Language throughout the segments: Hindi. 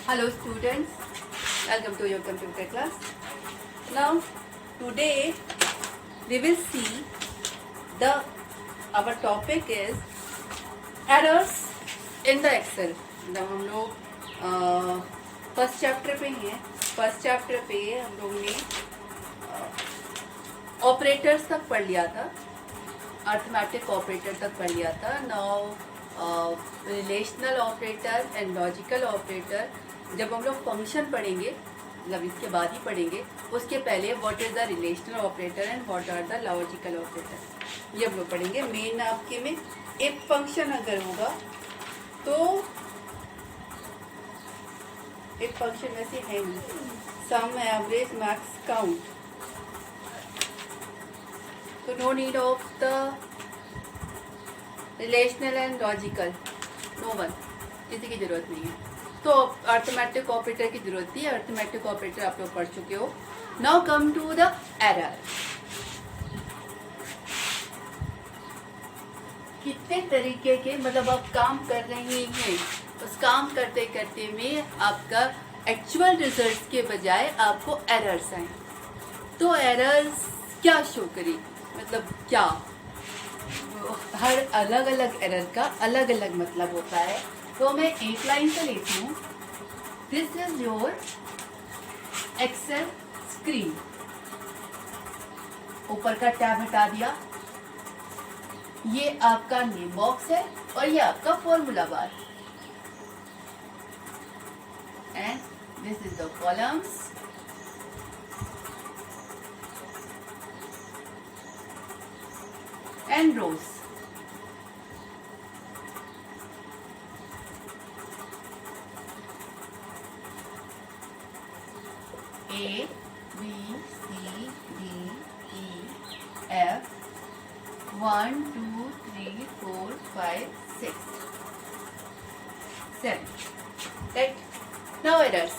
Hello students, welcome to your computer class. Now today we will see our topic is errors in the Excel. जब हम लोग फर्स्ट चैप्टर पे हैं, फर्स्ट चैप्टर पे हम लोग ने ऑपरेटर्स तक पढ़ लिया था, अर्थमेटिक ऑपरेटर तक पढ़ लिया था. Now relational operator and logical operator जब हम लोग फंक्शन पढ़ेंगे, मतलब इसके बाद ही पढ़ेंगे, उसके पहले what is the relational operator and what are the logical operator ये हम लोग पढ़ेंगे. मेन आपके में इफ फंक्शन अगर होगा तो इफ फंक्शन वैसे है नहीं, सम एवरेज मैक्स काउंट, तो no need of the relational and logical, no one, किसी की जरूरत नहीं है. तो अर्थमेटिक ऑपरेटर की जरूरत थी. अर्थमेटिक ऑपरेटर आप लोग पढ़ चुके हो. Now come to the error. कितने तरीके के, मतलब आप काम कर रहे हैं, उस काम करते करते में आपका एक्चुअल रिजल्ट के बजाय आपको एरर्स आए. तो एरर्स क्या शो करेगी, मतलब क्या, हर अलग अलग एरर का अलग अलग मतलब होता है. तो मैं एक लाइन से लेती हूँ. This is your Excel screen. ऊपर का टैब हटा दिया. ये आपका नेम बॉक्स है और ये आपका formula bar. And this is the columns and rows. A, B, C, D, E, F, 1, 2, 3, 4, 5, 6, 7. Right? Now errors.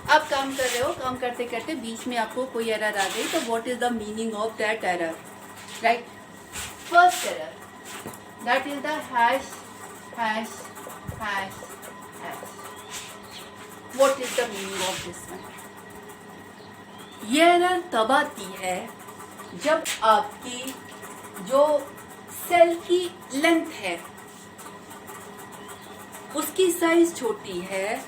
आप काम कर रहे हो, काम करते करते बीच में आपको कोई एरर आ गई, तो what is the meaning of that error? Right? First error, that is the hash, hash, hash, hash. What is the meaning of this one? ये एरर तब आती है जब आपकी जो सेल की लेंथ है उसकी साइज छोटी है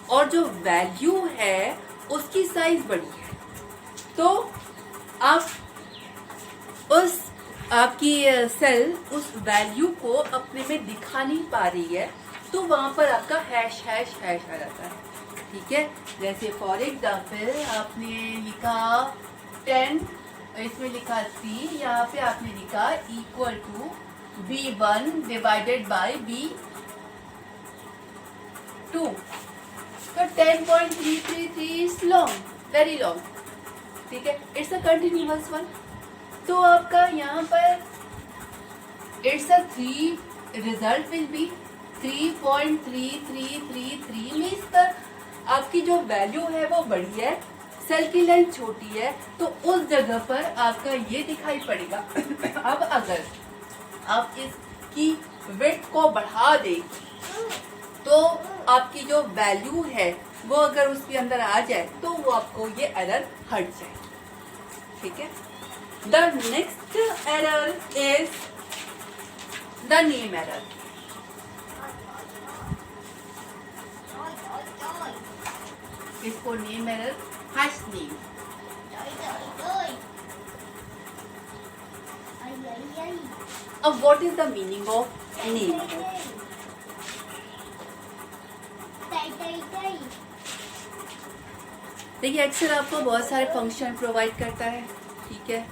और जो वैल्यू है उसकी साइज बड़ी है. तो आप उस आपकी सेल उस वैल्यू को अपने में दिखा नहीं पा रही है, तो वहां पर आपका हैश हैश हैश आ जाता है. ठीक है, जैसे फॉर एग्जाम्पल आपने लिखा 10, इसमें लिखा 3, यहाँ पे आपने लिखा equal to B1 divided by B2, तो 10.333 इज लॉन्ग, वेरी लॉन्ग. ठीक है, इट्स अ कंटिन्यूअस वन. तो आपका यहाँ पर it's a 3, result will be 3.3333 means the आपकी जो वैल्यू है वो बड़ी है, सेल की लेंथ छोटी है, तो उस जगह पर आपका ये दिखाई पड़ेगा. अब अगर आप इसकी विड्थ को बढ़ा दें तो आपकी जो वैल्यू है वो अगर उसके अंदर आ जाए तो वो आपको ये एरर हट जाए. ठीक है. The next error is the name error. इसको नेम एरर, हैश नेम. अब what is the meaning of name error? देखिए, एक्सेल आपको बहुत सारे फंक्शन प्रोवाइड करता है. ठीक है,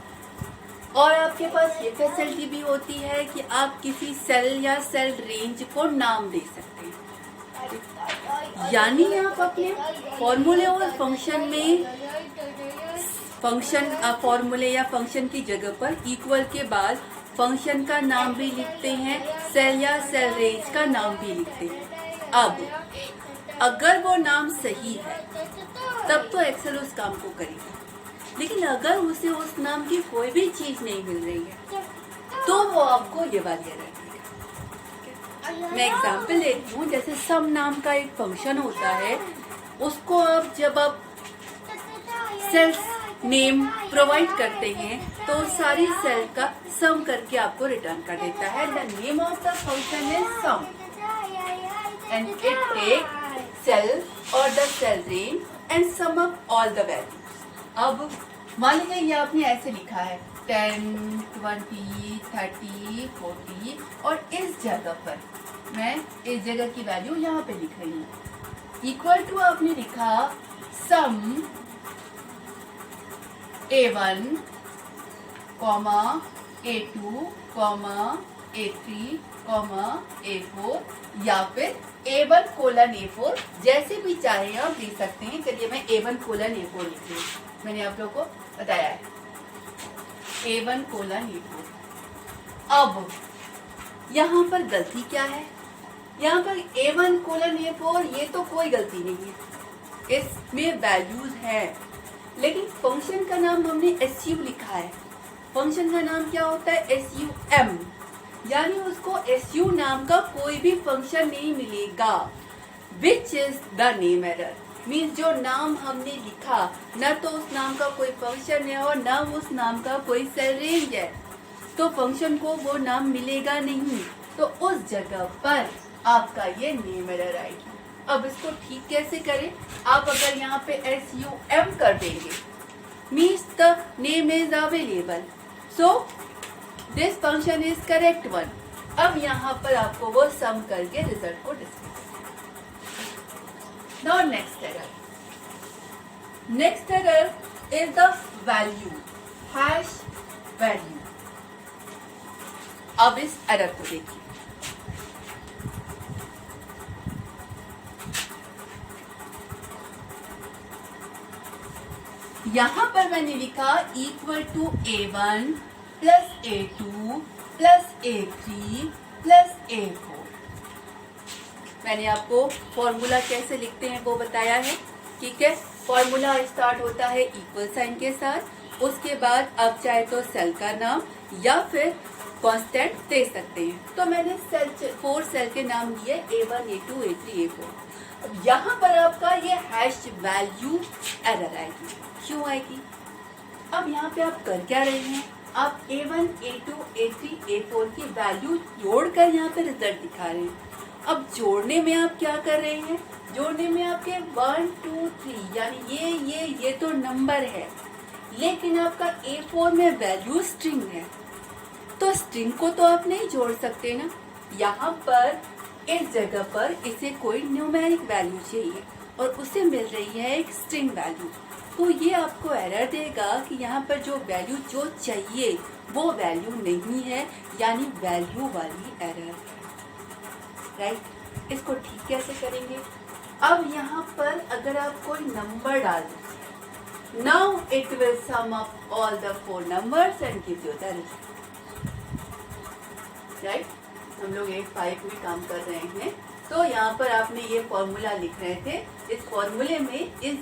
और आपके पास ये फैसिलिटी भी होती है कि आप किसी सेल या सेल रेंज को नाम दे सकते हैं. यानी आप अपने फॉर्मूले और फंक्शन में फंक्शन फॉर्मूले या फंक्शन की जगह पर इक्वल के बाद फंक्शन का नाम भी लिखते हैं, सेल या सेल रेंज का नाम भी लिखते हैं. अब अगर वो नाम सही है तब तो एक्सेल उस काम को करेगा, लेकिन अगर उसे उस नाम की कोई भी चीज नहीं मिल रही है तो वो आपको ये वाली एरर देगा. मैं एग्जाम्पल लेती हूँ. जैसे सम नाम का एक फंक्शन होता है उसको आप जब आप सेल्स नेम प्रोवाइड करते हैं तो सारी सेल का सम करके आपको रिटर्न कर देता है। The name of the function is sum and it take cell और the cell range and sum up all the values. अब मान लीजिए ये आपने ऐसे लिखा है 10, 20, 30, 40 और इस जगह पर मैं इस जगह की वैल्यू यहाँ पे लिख रही हूँ। इक्वल टू आपने लिखा सम A1, A2, A3, A4 या फिर A1 कोलन A4 जैसे भी चाहे आप लिख सकते हैं। चलिए मैं A1 कोलन A4 लिख रही हूँ, मैंने आप लोगों को बताया है A1 कोलन A4। अब यहाँ पर गलती क्या है? यहाँ पर A1 कोलन A4 ये तो कोई गलती नहीं है, इसमें वैल्यूज है, लेकिन फंक्शन का नाम हमने SU लिखा है। फंक्शन का नाम क्या होता है? SUM, यानी उसको SU नाम का कोई भी फंक्शन नहीं मिलेगा। विच is the name error, means जो नाम हमने लिखा न तो उस नाम का कोई फंक्शन है और न उस नाम का कोई सेल रेंज है, तो फंक्शन को वो नाम मिलेगा नहीं, तो उस जगह पर आपका ये नेम एरर आएगी। अब इसको ठीक कैसे करें? आप अगर यहाँ पे SUM कर देंगे means the name is available, so this function is correct one. अब यहाँ पर आपको वो सम करके रिजल्ट को display. Now next error is the value hash value. अब इस एरर को देखिए, यहाँ पर मैंने लिखा equal to A1 plus A2 plus A3 plus A4। मैंने आपको फॉर्मूला कैसे लिखते हैं वो बताया है, ठीक है। फॉर्मूला स्टार्ट होता है इक्वल साइन के साथ, उसके बाद आप चाहे तो सेल का नाम या फिर कांस्टेंट दे सकते हैं। तो मैंने सेल 4 सेल के नाम दिए A1, A2, A3, A4। अब यहाँ पर आपका ये हैश वैल्यू एरर आएगी। क्यों आएगी? अब यहाँ पे आप कर क्या रहे हैं? आप A1, A2, A3, A4 की वैल्यू जोड़कर यहाँ पे रिजल्ट दिखा रहे हैं। अब जोड़ने में आप क्या कर रहे हैं? जोड़ने में आपके 1, 2, 3 यानी ये तो नंबर है, लेकिन आपका A4 में वैल्यू स्ट्रिंग है, तो स्ट्रिंग को तो आप नहीं जोड़ सकते ना। यहाँ पर इस जगह पर इसे कोई न्यूमेरिक वैल्यू चाहिए और उसे मिल रही है एक स्ट्रिंग वैल्यू, तो ये आपको एरर देगा कि यहाँ पर जो वैल्यू जो चाहिए वो वैल्यू नहीं है, यानी वैल्यू वाली एरर, राइट। इसको ठीक कैसे करेंगे? अब यहाँ पर अगर आप कोई नंबर डाल दें, now it will some up all the 4 numbers and give you the result, right. हम लोग 8-5 में काम कर रहे हैं, तो यहाँ पर आपने ये फॉर्मूला लिख रहे थे, इस फॉर्मूले में इस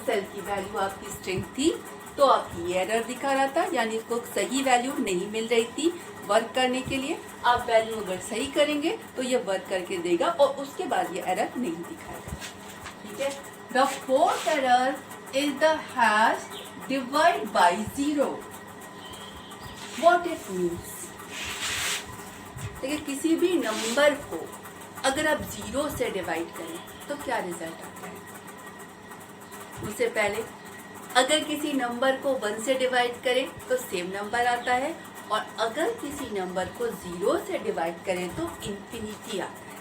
सेल की वैल्यू आपकी स्ट्रिंग थी, तो आपकी ये एरर दिखा रहा था, यानी इसको सही वैल्यू नहीं मिल रही थी वर्क करने के लिए। आप वैल्यू अगर सही करेंगे तो ये वर्क करके देगा और उसके बाद ये एरर नहीं दिखाएगा, ठीक है। The fourth error is the hash divide by 0। What it means? देखिए, किसी भी नंबर को अगर आप 0 से डिवाइड करें तो क्या रिजल्ट आता है? उससे पहले अगर किसी नंबर को 1 से डिवाइड करें तो सेम नंबर आता है, और अगर किसी नंबर को 0 से डिवाइड करें तो इंफिनिटी आता है,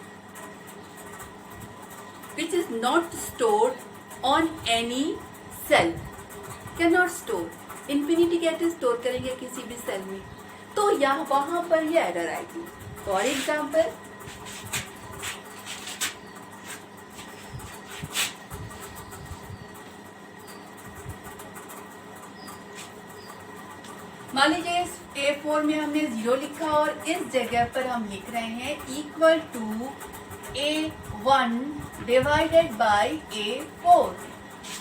which is not stored on any cell, can not store. Infinity कैसे स्टोर करेंगे किसी भी सेल में? तो यहाँ वहां पर ये एरर आएगी। फॉर एग्जाम्पल, मान लीजिए इस A4 में हमने 0 लिखा और इस जगह पर हम लिख रहे हैं equal to A1 divided by A4।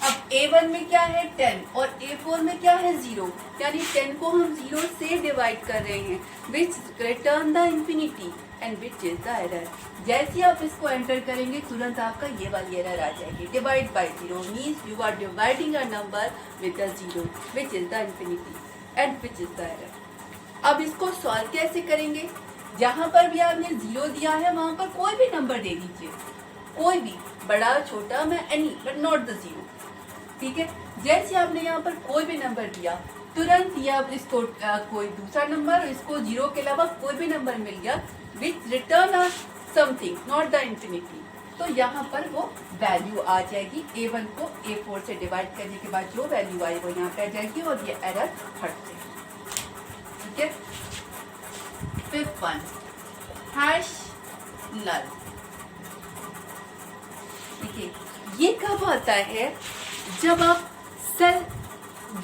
अब A1 में क्या है 10 और A4 में क्या है 0, यानी 10 को हम 0 से डिवाइड कर रहे हैं, which return the infinity and which is the error. जैसे आप इसको एंटर करेंगे तुरंत आपका ये वाली एरर आ जाएगी, divide by 0 means you are dividing a number with the 0 which is the infinity and which is the error. अब इसको सॉल्व कैसे करेंगे, जहां पर भी आपने 0 दिया है वहां पर कोई भी नंबर दे दीजिए, कोई भी, बड़ा छोटा में एनी बट नॉट द 0, ठीक है। जैसे आपने यहाँ पर कोई भी नंबर दिया तुरंत ही आप इसको कोई दूसरा नंबर, इसको 0 के अलावा कोई भी नंबर मिल गया which return something not the infinity, तो यहाँ पर वो वैल्यू आ जाएगी। A1 को A4 से डिवाइड करने के बाद जो वैल्यू आई वो यहाँ पे आ जाएगी और ये एरर हट जाएगी, ठीक है। फिफ्थ वन, हैश नल, ठीक है। ये कब आता है, जब आप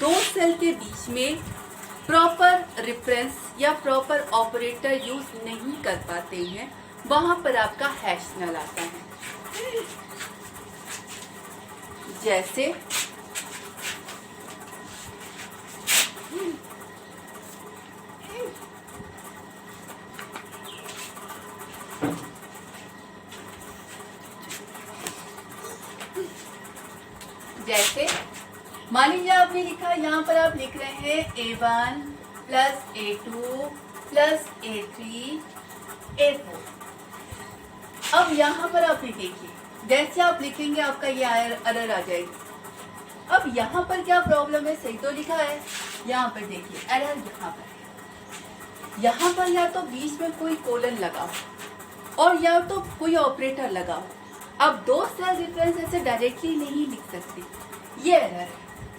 दो सेल के बीच में प्रॉपर रेफरेंस या प्रॉपर ऑपरेटर यूज नहीं कर पाते हैं, वहां पर आपका हैश नल आता है। जैसे मान लीजिए आपने लिखा, यहाँ पर आप लिख रहे हैं A1 plus A2 plus A3 A4। अब यहाँ पर आपने देखिए, जैसे आप लिखेंगे आपका ये एरर आ जाएगी। अब यहाँ पर क्या प्रॉब्लम है, सही तो लिखा है, यहाँ पर देखिए एरर यहाँ पर है। यहाँ पर या तो बीच में कोई कोलन लगाओ और या तो कोई ऑपरेटर लगाओ। अब दो सेल डिफरेंस ऐसे डायरेक्टली नहीं लिख सकते, ये एरर है,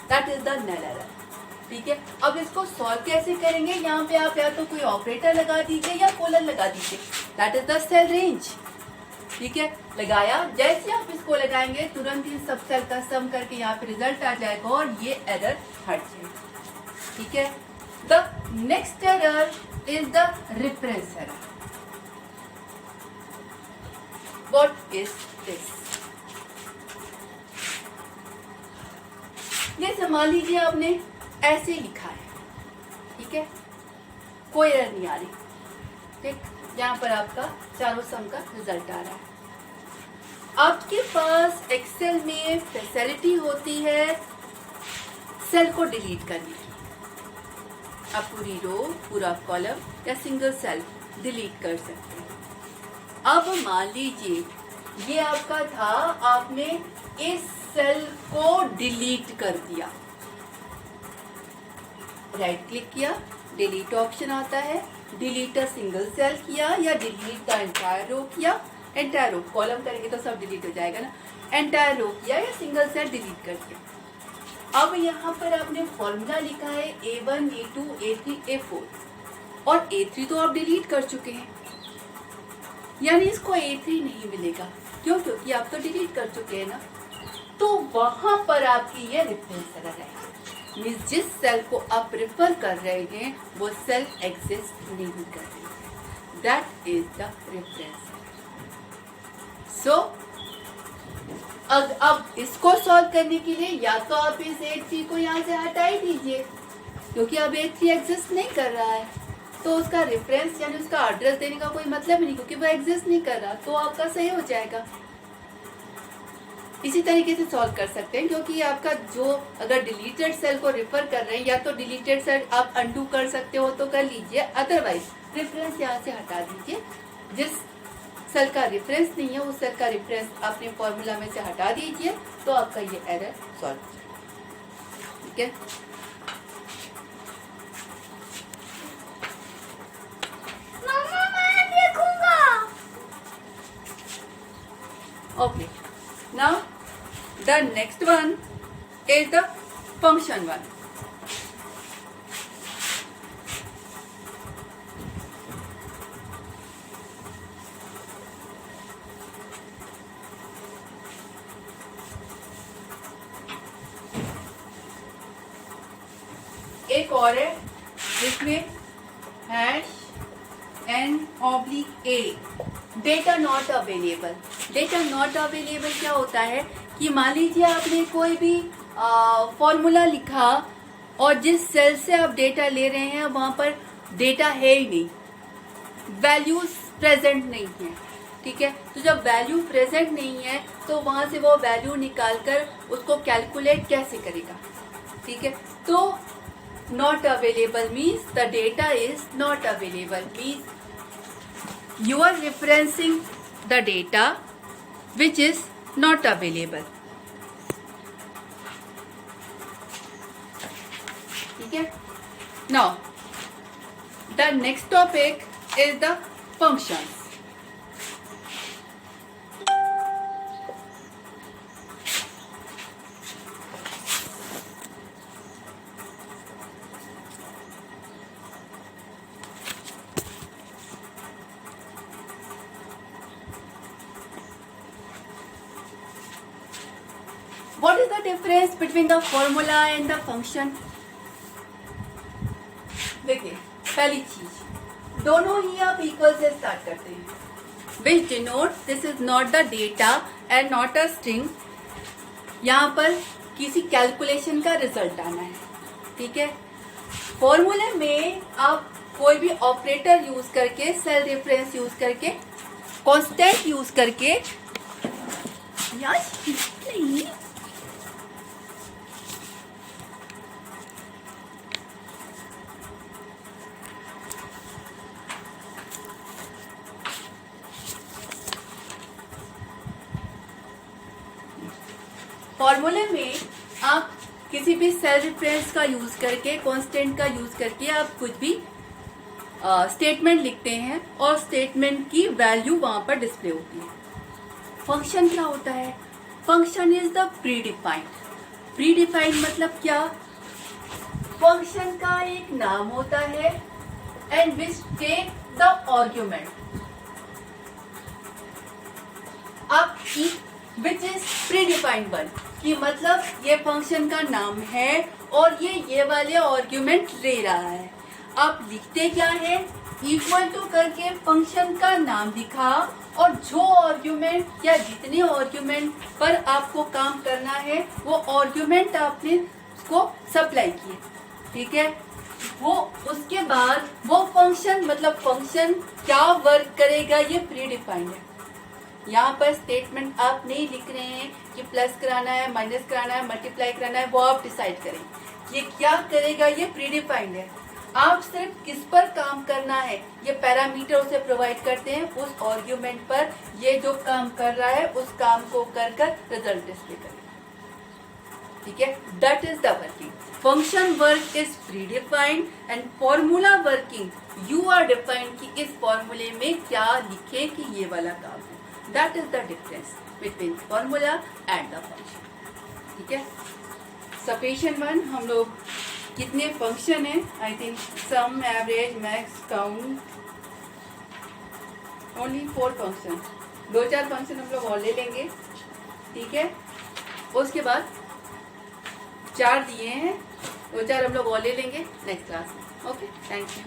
that is the null error, ठीक है। अब इसको सॉल्व कैसे करेंगे, यहाँ पे आप या तो कोई ऑपरेटर लगा दीजिए या कोलन लगा दीजिए, that is the cell range, ठीक है। लगाया, जैसे आप इसको लगाएंगे तुरंत इन सब सेल का सम करके यहाँ पे रिजल्ट आ जाएगा और ये एरर हट जाएगा, ठीक है। The next error is the reference error. What is this? ये मान लीजिए आपने ऐसे लिखा है, ठीक है, कोई एरर नहीं आ रही, ठीक। यहाँ पर आपका चारों सम का रिजल्ट आ रहा है। आपके पास एक्सेल में फैसिलिटी होती है सेल को डिलीट करने की, आप पूरी रो, पूरा कॉलम या सिंगल सेल डिलीट कर सकते हैं। अब मान लीजिए ये आपका था, आपने इस सेल को डिलीट कर दिया, राइट क्लिक किया, डिलीट ऑप्शन आता है, डिलीट अ सिंगल सेल किया या डिलीट द एंटायर रो किया, एंटायर रो कॉलम करेंगे तो सब डिलीट हो जाएगा ना, एंटायर रो किया या सिंगल सेल डिलीट कर दिया। अब यहाँ पर आपने फॉर्मूला लिखा है A1 A2 A3 A4 और A3 तो आप डिलीट कर चुके हैं, यानी इसको A3 नहीं मिलेगा, क्यों? क्योंकि आप तो डिलीट कर चुके हैं ना। तो वहां पर आपकी ये रेफरेंस एरर है, मींस जिस सेल को आप रेफर कर रहे हैं वो सेल एग्जिस्ट नहीं कर रही है, दैट इज द रेफरेंस। सो अब इसको सॉल्व करने के लिए या तो आप इस A3 को यहाँ से हटा ही दीजिए, क्योंकि अब A3 एग्जिस्ट नहीं कर रहा है, तो उसका रेफरेंस यानी उसका एड्रेस देने का कोई मतलब नहीं, क्योंकि वो एग्जिस्ट नहीं कर रहा, तो आपका सही हो जाएगा। इसी तरीके से सॉल्व कर सकते हैं, क्योंकि आपका जो अगर डिलीटेड सेल को रेफर कर रहे हैं, या तो डिलीटेड सेल आप अनडू कर सकते हो तो कर लीजिए, अदरवाइज रेफरेंस यहाँ से हटा दीजिए। जिस सेल का रेफरेंस नहीं है उस Cell का रेफरेंस अपने फॉर्मूला में से हटा दीजिए, तो आपका ये एरर सॉल्व हो जाएगा, ठीक है। Okay, now the next one is the function one. एक और है जिसमें hash n/a data not available. Data not available क्या होता है कि मान लीजिए आपने कोई भी फॉर्मूला लिखा और जिस सेल से आप डेटा ले रहे हैं वहां पर डेटा है ही नहीं, वैल्यूज प्रेजेंट नहीं है, ठीक है। तो जब वैल्यू प्रेजेंट नहीं है तो वहां से वो वैल्यू निकालकर उसको कैलकुलेट कैसे करेगा, ठीक है। तो not available means the data is not available, means you are referencing the data which is not available, ठीक है। Now the next topic is the functions. What is the difference between the formula and the function? देखिए, पहली चीज, दोनों ही आप इक्वल से स्टार्ट करते हैं, which denote this is not the data and not a string. यहाँ पर किसी कैलकुलेशन का रिजल्ट आना है, ठीक है। फॉर्मूले में आप कोई भी ऑपरेटर यूज करके, सेल रेफरेंस यूज करके, कांस्टेंट यूज करके, नहीं फॉर्मूले में आप किसी भी सेल रेफरेंस का यूज करके, कांस्टेंट का यूज करके आप कुछ भी स्टेटमेंट लिखते हैं और स्टेटमेंट की वैल्यू वहां पर डिस्प्ले होती है। फंक्शन क्या होता है? Function is the predefined. Predefined मतलब क्या? फंक्शन का एक नाम होता है and which take the argument अब विच इज प्रीडिफाइंड वन, कि मतलब ये फंक्शन का नाम है और ये वाले आर्ग्यूमेंट ले रहा है। आप लिखते क्या है? इक्वल टू करके फंक्शन का नाम लिखा और जो आर्ग्यूमेंट या जितने आर्ग्यूमेंट पर आपको काम करना है वो आर्ग्यूमेंट आपने उसको सप्लाई किए, ठीक है। वो उसके बाद वो फंक्शन, मतलब फंक्शन क्या वर्क करेगा ये प्रीडिफाइंड है। यहाँ पर स्टेटमेंट आप नहीं लिख रहे हैं कि प्लस कराना है, माइनस कराना है, मल्टीप्लाई कराना है, वो आप डिसाइड करें। ये क्या करेगा ये प्रीडिफाइंड है। आप सिर्फ किस पर काम करना है ये पैरामीटर उसे प्रोवाइड करते हैं, उस आर्ग्यूमेंट पर ये जो काम कर रहा है उस काम को कर कर रिजल्ट डिस्प्ले करें, ठीक है। That is the working. Function work is predefined and formula working you are defined कि इस फॉर्मूले में क्या लिखे कि ये वाला काम है। That is the difference between formula and the function, ठीक है। सफिशिएंट वन हम लोग कितने फंक्शन है? I think sum, average, max, count, only 4 function. 2-4 function हम लोग और ले लेंगे, ठीक है। उसके बाद 4 दिए हैं, 2-4 हम लोग और ले लेंगे नेक्स्ट क्लास में। Okay, thank you.